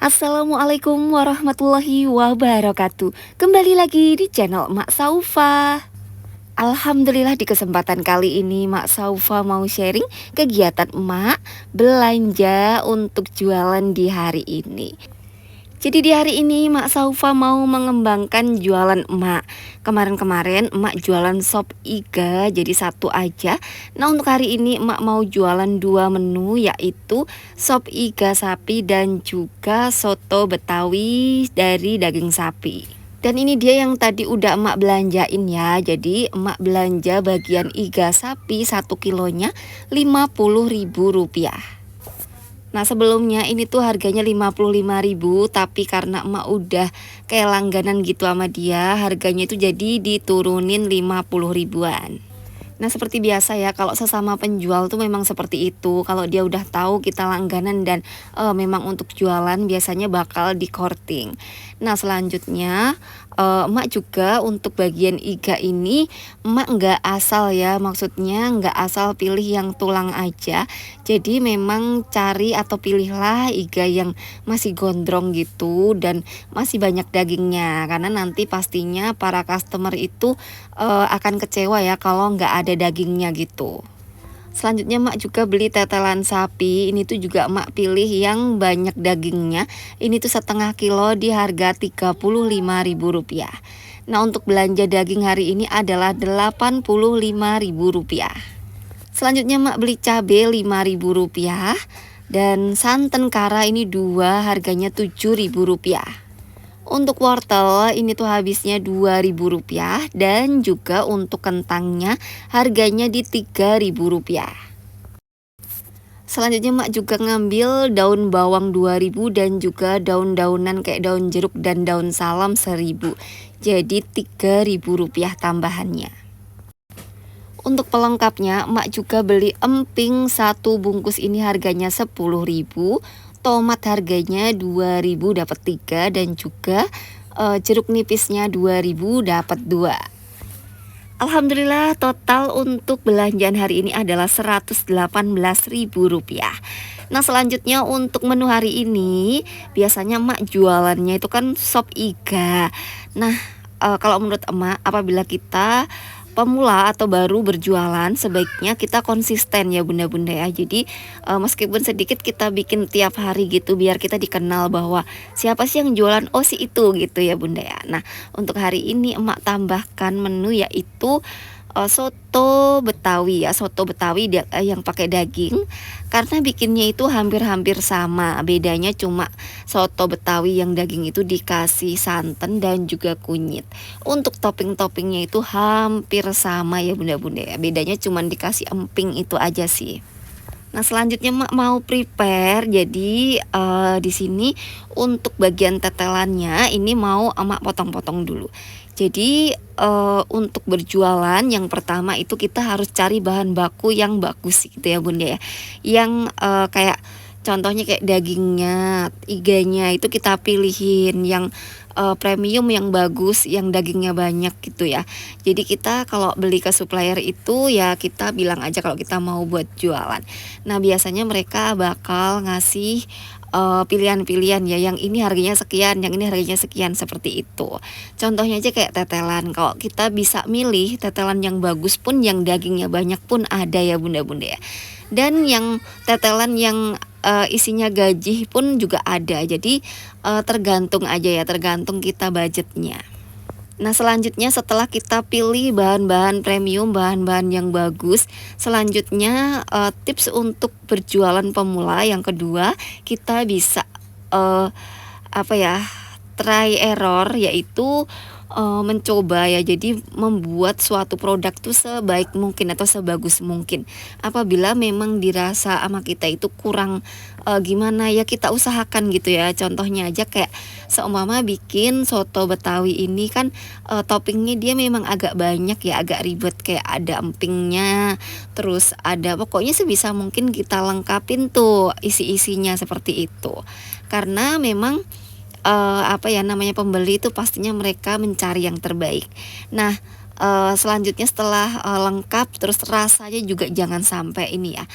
Assalamualaikum warahmatullahi wabarakatuh. Kembali lagi di channel Mak Saufa. Alhamdulillah di kesempatan kali ini Mak Saufa mau sharing kegiatan emak belanja untuk jualan di hari ini. Jadi di hari ini Mak Saufa mau mengembangkan jualan emak. Kemarin-kemarin emak jualan sop iga jadi satu aja. Nah untuk hari ini emak mau jualan dua menu, yaitu sop iga sapi dan juga soto betawi dari daging sapi. Dan ini dia yang tadi udah emak belanjain ya. Jadi emak belanja bagian iga sapi 1 kilonya Rp50.000. Nah sebelumnya ini tuh harganya 55.000, tapi karena emak udah kayak langganan gitu sama dia, harganya itu jadi diturunin 50 ribuan. Nah seperti biasa ya, kalau sesama penjual tuh memang seperti itu. Kalau dia udah tahu kita langganan dan memang untuk jualan, biasanya bakal di courting. Nah selanjutnya emak juga untuk bagian iga ini emak nggak asal ya, maksudnya nggak asal pilih yang tulang aja. Jadi memang cari atau pilihlah iga yang masih gondrong gitu dan masih banyak dagingnya, karena nanti pastinya para customer itu akan kecewa ya kalau nggak ada dagingnya gitu. Selanjutnya emak juga beli tetelan sapi. Ini tuh juga emak pilih yang banyak dagingnya. Ini tuh setengah kilo di harga Rp35.000. Nah untuk belanja daging hari ini adalah Rp85.000. Selanjutnya emak beli cabai Rp5.000. Dan santan kara ini dua harganya Rp7.000. Untuk wortel ini tuh habisnya Rp2.000, dan juga untuk kentangnya harganya di Rp3.000. Selanjutnya emak juga ngambil daun bawang 2.000 dan juga daun-daunan kayak daun jeruk dan daun salam 1.000. Jadi Rp3.000 tambahannya. Untuk pelengkapnya emak juga beli emping satu bungkus, ini harganya 10.000. Tomat harganya 2.000 dapat 3, dan juga jeruk nipisnya 2.000 dapat 2. Alhamdulillah total untuk belanjaan hari ini adalah Rp118.000. Nah selanjutnya untuk menu hari ini, biasanya emak jualannya itu kan sop iga. Nah kalau menurut emak, apabila kita pemula atau baru berjualan, sebaiknya kita konsisten ya bunda-bunda ya. Jadi meskipun sedikit kita bikin tiap hari gitu, biar kita dikenal bahwa siapa sih yang jualan, oh si itu gitu ya bunda ya. Nah untuk hari ini emak tambahkan menu yaitu soto betawi ya. Soto betawi yang pakai daging, karena bikinnya itu hampir-hampir sama. Bedanya cuma soto betawi yang daging itu dikasih santan dan juga kunyit. Untuk topping-toppingnya itu hampir sama ya bunda-bunda ya. Bedanya cuma dikasih emping itu aja sih. Nah selanjutnya emak mau prepare. Jadi di sini untuk bagian tetelannya ini mau emak potong-potong dulu. Jadi untuk berjualan yang pertama itu kita harus cari bahan baku yang bagus gitu ya bunda ya. Yang kayak contohnya kayak dagingnya, iganya itu kita pilihin yang premium, yang bagus, yang dagingnya banyak gitu ya. Jadi kita kalau beli ke supplier itu ya kita bilang aja kalau kita mau buat jualan. Nah biasanya mereka bakal ngasih pilihan-pilihan ya, yang ini harganya sekian, yang ini harganya sekian, seperti itu. Contohnya aja kayak tetelan, kalau kita bisa milih tetelan yang bagus pun, yang dagingnya banyak pun ada ya bunda-bunda ya. Dan yang tetelan yang isinya gaji pun juga ada. Jadi tergantung aja ya, tergantung kita budgetnya. Nah selanjutnya setelah kita pilih bahan-bahan premium, bahan-bahan yang bagus, selanjutnya tips untuk berjualan pemula yang kedua, kita bisa apa ya, try error, yaitu mencoba ya. Jadi membuat suatu produk tuh sebaik mungkin atau sebagus mungkin. Apabila memang dirasa sama kita itu kurang gimana ya, kita usahakan gitu ya. Contohnya aja kayak seumpama bikin soto betawi ini kan toppingnya dia memang agak banyak ya, agak ribet, kayak ada empingnya, terus ada, pokoknya sebisa mungkin kita lengkapin tuh isi-isinya seperti itu. Karena memang apa ya namanya, pembeli itu pastinya mereka mencari yang terbaik. Nah selanjutnya setelah lengkap terus rasanya juga jangan sampai ini ya.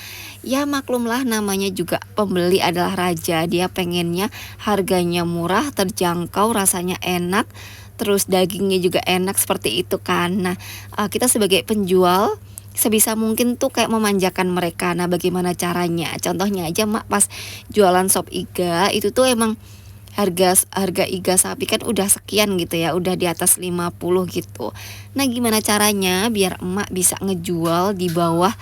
Ya maklumlah namanya juga pembeli adalah raja, dia pengennya harganya murah, terjangkau, rasanya enak, terus dagingnya juga enak seperti itu kan. Nah, kita sebagai penjual sebisa mungkin tuh kayak memanjakan mereka. Nah, bagaimana caranya? Contohnya aja mak pas jualan sop iga itu tuh emang harga harga iga sapi kan udah sekian gitu ya, udah di atas 50 gitu. Nah, gimana caranya biar emak bisa ngejual di bawah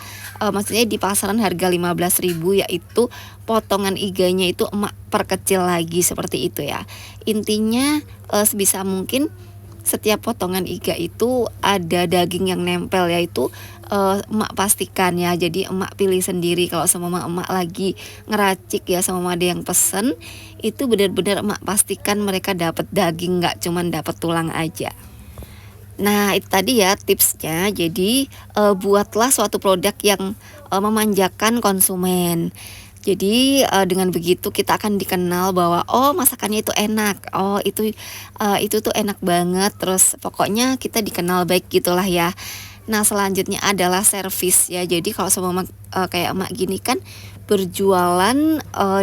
maksudnya di pasaran harga 15.000, yaitu potongan iganya itu emak perkecil lagi seperti itu ya. Intinya sebisa mungkin setiap potongan iga itu ada daging yang nempel, yaitu emak pastikan ya. Jadi emak pilih sendiri kalau sama emak lagi ngeracik ya, sama ada yang pesen itu benar-benar emak pastikan mereka dapat daging, nggak cuman dapat tulang aja. Nah, itu tadi ya tipsnya. Jadi buatlah suatu produk yang memanjakan konsumen. Jadi dengan begitu kita akan dikenal bahwa oh masakannya itu enak, oh itu tuh enak banget. Terus pokoknya kita dikenal baik gitulah ya. Nah, selanjutnya adalah servis ya. Jadi kalau sama kayak emak gini kan berjualan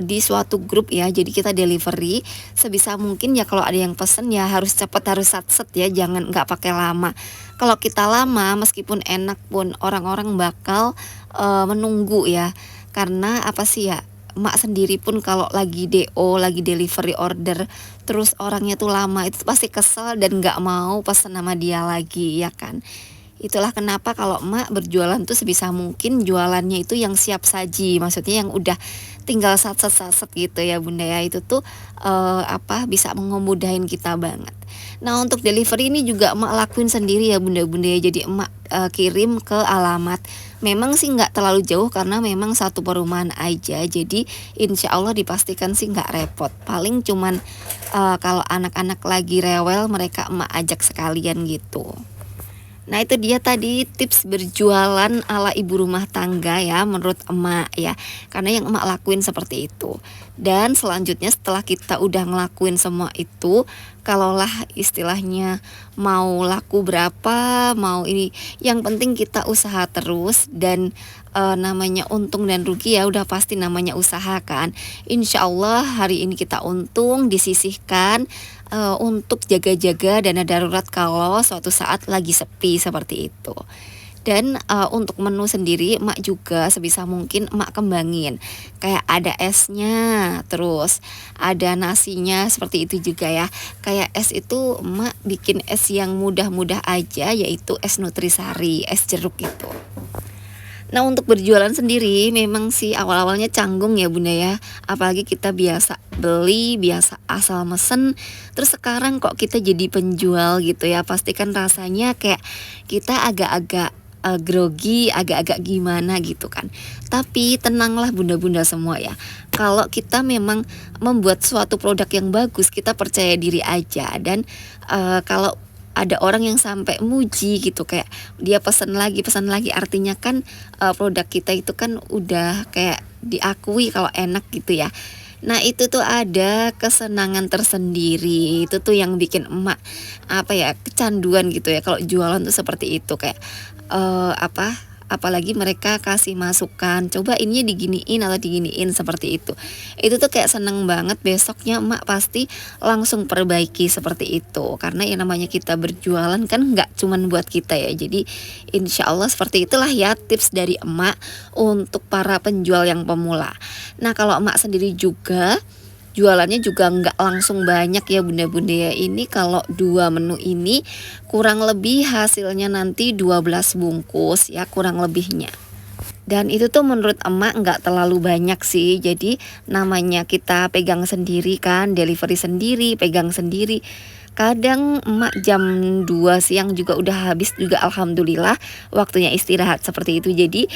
di suatu grup ya. Jadi kita delivery sebisa mungkin ya, kalau ada yang pesen ya harus cepat, harus satset ya, jangan nggak pakai lama. Kalau kita lama meskipun enak pun orang-orang bakal menunggu ya. Karena apa sih ya, emak sendiri pun kalau lagi DO, lagi delivery order terus orangnya tuh lama, itu pasti kesel dan nggak mau pesen sama dia lagi ya kan. Itulah kenapa kalau emak berjualan tuh sebisa mungkin jualannya itu yang siap saji, maksudnya yang udah tinggal satset gitu ya bunda ya. Itu tuh bisa mengemudahin kita banget. Nah, untuk delivery ini juga emak lakuin sendiri ya bunda-bunda ya. Jadi emak kirim ke alamat. Memang sih nggak terlalu jauh karena memang satu perumahan aja. Jadi insya Allah dipastikan sih nggak repot. Paling cuman kalau anak-anak lagi rewel mereka emak ajak sekalian gitu. Nah, itu dia tadi tips berjualan ala ibu rumah tangga ya menurut emak ya. Karena yang emak lakuin seperti itu. Dan selanjutnya setelah kita udah ngelakuin semua itu, kalaulah istilahnya mau laku berapa, mau ini, yang penting kita usaha terus. Dan namanya untung dan rugi ya udah pasti namanya usaha kan. Insya Allah hari ini kita untung, disisihkan untuk jaga-jaga dana darurat kalau suatu saat lagi sepi seperti itu. Dan untuk menu sendiri emak juga sebisa mungkin emak kembangin, kayak ada esnya, terus ada nasinya seperti itu juga ya. Kayak es itu emak bikin es yang mudah-mudah aja, yaitu es nutrisari, es jeruk gitu. Nah, untuk berjualan sendiri memang sih awal-awalnya canggung ya bunda ya. Apalagi kita biasa beli, biasa asal mesen. Terus sekarang kok kita jadi penjual gitu ya. Pastikan rasanya kayak kita agak-agak grogi, agak-agak gimana gitu kan. Tapi tenanglah bunda-bunda semua ya. Kalau kita memang membuat suatu produk yang bagus, kita percaya diri aja. Dan kalau ada orang yang sampai muji gitu, kayak dia pesan lagi artinya kan produk kita itu kan udah kayak diakui kalau enak gitu ya. Nah, itu tuh ada kesenangan tersendiri. Itu tuh yang bikin emak kecanduan gitu ya kalau jualan tuh seperti itu. Kayak apalagi mereka kasih masukan, coba ini diginiin atau diginiin seperti itu tuh kayak seneng banget. Besoknya emak pasti langsung perbaiki seperti itu, karena yang namanya kita berjualan kan nggak cuman buat kita ya. Jadi insya Allah seperti itulah ya tips dari emak untuk para penjual yang pemula. Nah, kalau emak sendiri juga jualannya juga nggak langsung banyak ya bunda-bunda ya. Ini kalau 2 menu ini kurang lebih hasilnya nanti 12 bungkus ya kurang lebihnya. Dan itu tuh menurut emak nggak terlalu banyak sih. Jadi namanya kita pegang sendiri kan, delivery sendiri, pegang sendiri. Kadang emak jam 2 siang juga udah habis juga, alhamdulillah waktunya istirahat seperti itu. Jadi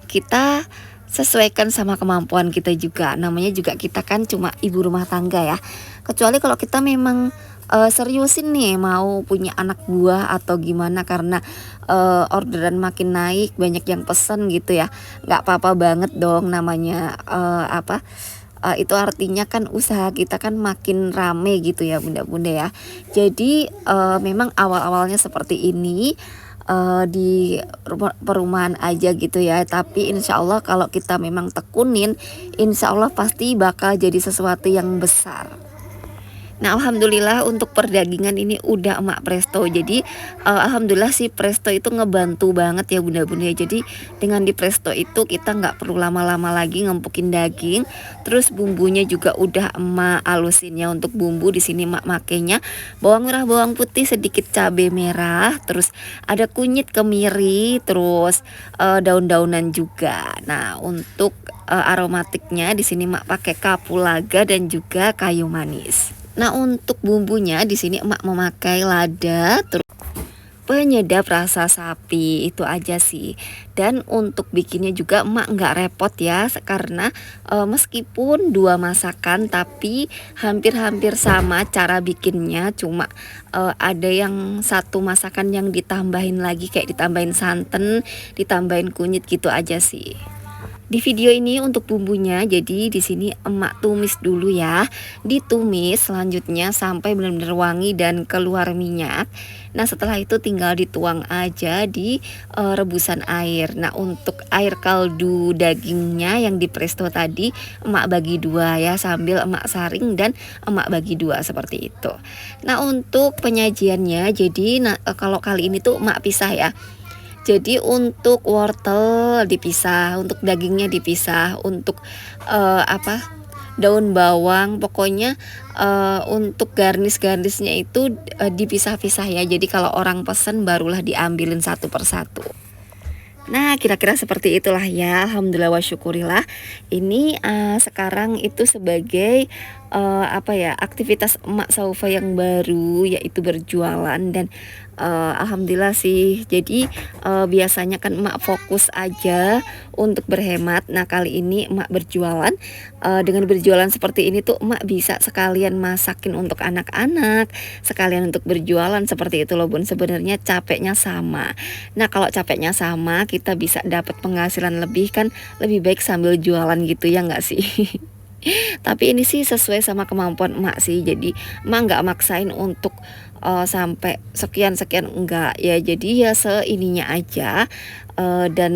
kita sesuaikan sama kemampuan kita juga. Namanya juga kita kan cuma ibu rumah tangga ya. Kecuali kalau kita memang seriusin nih mau punya anak buah atau gimana, karena orderan makin naik, banyak yang pesen gitu ya. Nggak apa-apa banget dong, namanya itu artinya kan usaha kita kan makin rame gitu ya bunda-bunda ya. Jadi memang awal-awalnya seperti ini, di perumahan aja gitu ya, tapi insya Allah kalau kita memang tekunin, insya Allah pasti bakal jadi sesuatu yang besar. Nah alhamdulillah untuk perdagingan ini udah emak presto. Jadi alhamdulillah si presto itu ngebantu banget ya bunda-bunda ya. Jadi dengan di presto itu kita nggak perlu lama-lama lagi ngempukin daging. Terus bumbunya juga udah emak alusin ya. Untuk bumbu di sini emak makainya bawang merah, bawang putih, sedikit cabai merah, terus ada kunyit, kemiri, terus daun-daunan juga. Nah untuk aromatiknya di sini emak pakai kapulaga dan juga kayu manis. Nah untuk bumbunya di sini emak memakai lada, terus penyedap rasa sapi, itu aja sih. Dan untuk bikinnya juga emak nggak repot ya, karena meskipun dua masakan tapi hampir-hampir sama cara bikinnya, cuma ada yang satu masakan yang ditambahin lagi kayak ditambahin santan, ditambahin kunyit gitu aja sih. Di video ini untuk bumbunya, jadi di sini emak tumis dulu ya. Ditumis selanjutnya sampai benar-benar wangi dan keluar minyak. Nah, setelah itu tinggal dituang aja di rebusan air. Nah, untuk air kaldu dagingnya yang di presto tadi emak bagi dua ya, sambil emak saring dan emak bagi dua seperti itu. Nah, untuk penyajiannya jadi kalau kali ini tuh emak pisah ya. Jadi untuk wortel dipisah, untuk dagingnya dipisah, untuk daun bawang, pokoknya untuk garnish-garnishnya itu dipisah-pisah ya. Jadi kalau orang pesen barulah diambilin satu persatu. Nah kira-kira seperti itulah ya. Alhamdulillah wa syukurillah. Ini sekarang itu sebagai aktivitas emak Saufa yang baru, yaitu berjualan. Dan alhamdulillah sih. Jadi biasanya kan emak fokus aja untuk berhemat. Nah kali ini emak berjualan. Dengan berjualan seperti ini tuh emak bisa sekalian masakin untuk anak-anak, sekalian untuk berjualan seperti itu loh bun. Sebenarnya capeknya sama. Nah kalau capeknya sama, kita bisa dapat penghasilan lebih, kan lebih baik sambil jualan gitu ya nggak sih? Tapi ini sih sesuai sama kemampuan emak sih. Jadi emak nggak maksain untuk sampai sekian enggak ya. Jadi ya seininya aja. Dan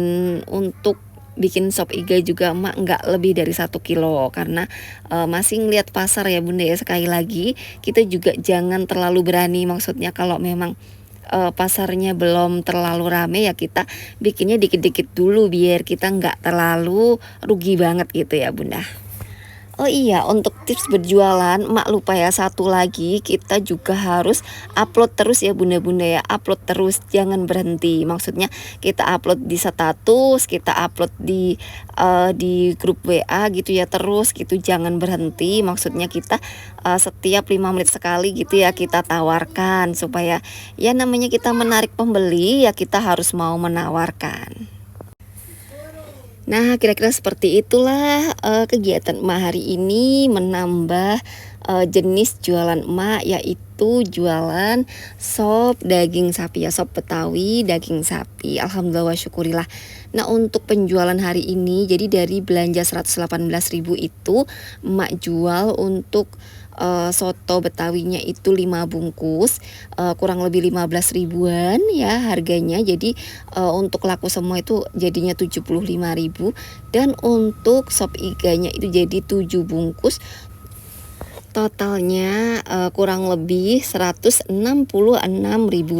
untuk bikin sop iga juga emak nggak lebih dari 1 kilo, karena masih ngeliat pasar ya bunda ya. Sekali lagi kita juga jangan terlalu berani, maksudnya kalau memang pasarnya belum terlalu rame ya kita bikinnya dikit-dikit dulu biar kita nggak terlalu rugi banget gitu ya bunda. Oh iya, untuk tips berjualan, emak lupa ya, satu lagi kita juga harus upload terus ya bunda-bunda ya. Upload terus, jangan berhenti. Maksudnya kita upload di status, kita upload di grup WA gitu ya, terus gitu, jangan berhenti. Maksudnya kita setiap 5 menit sekali gitu ya kita tawarkan, supaya ya namanya kita menarik pembeli ya, kita harus mau menawarkan. Nah kira-kira seperti itulah kegiatan emak hari ini, menambah jenis jualan emak, yaitu jualan sop daging sapi ya, sop Betawi daging sapi. Alhamdulillah wa syukurillah. Nah untuk penjualan hari ini, jadi dari belanja 118.000 itu emak jual untuk soto betawinya itu 5 bungkus, kurang lebih 15 ribuan ya harganya. Jadi untuk laku semua itu jadinya 75.000. Dan untuk sop iganya itu jadi 7 bungkus, totalnya kurang lebih 166.000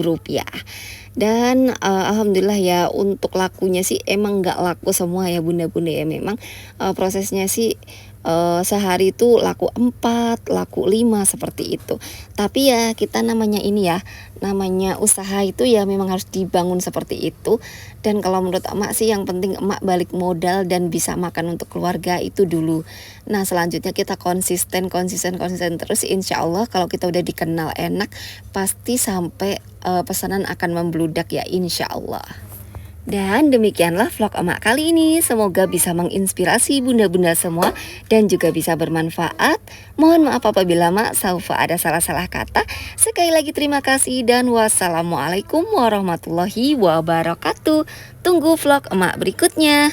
rupiah. Dan alhamdulillah ya, untuk lakunya sih emang nggak laku semua ya bunda-bunda ya. Memang prosesnya sih sehari itu laku 4, laku 5 seperti itu. Tapi ya kita namanya ini ya, namanya usaha itu ya memang harus dibangun seperti itu. Dan kalau menurut emak sih yang penting emak balik modal dan bisa makan untuk keluarga itu dulu. Nah selanjutnya kita konsisten terus, insya Allah kalau kita udah dikenal enak, pasti sampai pesanan akan membludak ya insya Allah. Dan demikianlah vlog emak kali ini. Semoga bisa menginspirasi bunda-bunda semua dan juga bisa bermanfaat. Mohon maaf apabila emak Saufa ada salah-salah kata. Sekali lagi terima kasih dan wassalamualaikum warahmatullahi wabarakatuh. Tunggu vlog emak berikutnya.